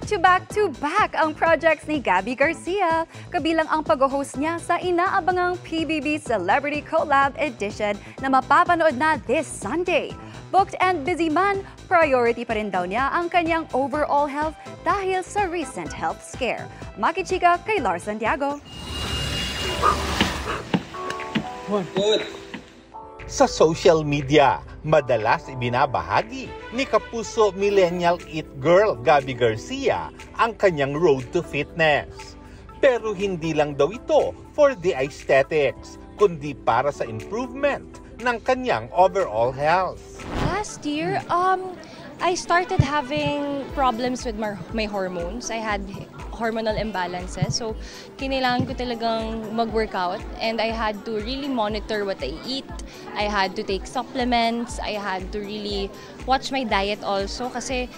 Back-to-back ang projects ni Gabby Garcia, kabilang ang pag-host niya sa inaabangang PBB Celebrity Collab Edition na mapapanood na this Sunday. Booked and busy man, priority pa rin daw niya ang kanyang overall health dahil sa recent health scare. Makichika kay Lars Santiago. Sa social media, madalas ibinabahagi ni kapuso millennial it girl Gabby Garcia ang kanyang road to fitness. Pero hindi lang daw ito for the aesthetics, kundi para sa improvement ng kanyang overall health. Last year, I started having problems with my hormones. I had hormonal imbalances. So, kinailangan ko talagang mag-workout and I had to really monitor what I eat. I had to take supplements. I had to really watch my diet also kasi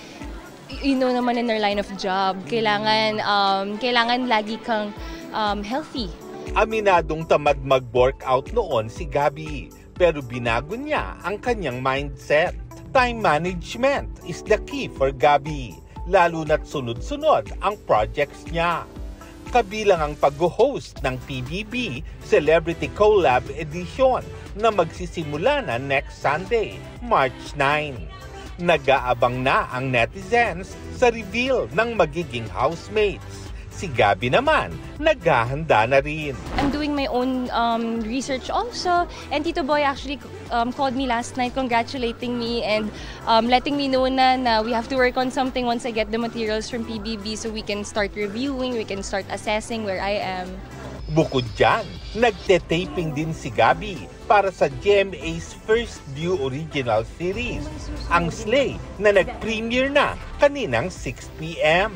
you know naman in our line of job, kailangan lagi kang healthy. Aminadong tamad mag-workout noon si Gabby, pero binago niya ang kanyang mindset. Time management is the key for Gabby, lalo na't sunod-sunod ang projects niya. Kabilang ang pag-host ng PBB Celebrity Collab Edition na magsisimula na next Sunday, March 9. Nag-aabang na ang netizens sa reveal ng magiging housemates. Si Gabby naman, naghahanda na rin. I'm doing my own research also. And Tito Boy actually called me last night congratulating me and letting me know na we have to work on something once I get the materials from PBB so we can start reviewing, we can start assessing where I am. Bukod dyan, nagte-taping din si Gabby para sa GMA's First View Original Series, ang Slay na nag-premiere na kaninang 6 p.m.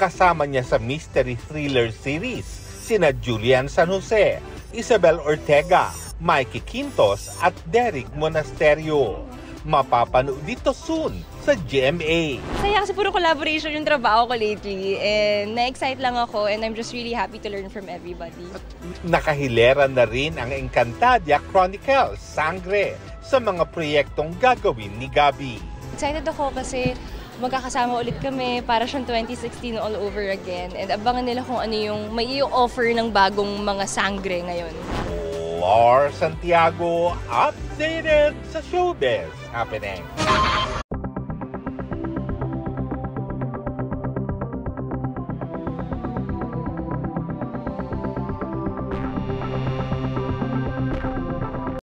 Kasama niya sa mystery thriller series sina Julian San Jose, Isabel Ortega, Mikey Quintos at Derek Monasterio. Mapapanood dito soon sa GMA. Saya kasi puro collaboration yung trabaho ko lately and na-excite lang ako and I'm just really happy to learn from everybody. Nakahilera na rin ang Encantadia Chronicles Sangre sa mga proyektong gagawin ni Gabby. Excited ako kasi magkakasama ulit kami para siyang 2016 all over again. And abangan nila kung ano yung may i-offer ng bagong mga sangre ngayon. Lars Santiago, updated sa showbiz happening.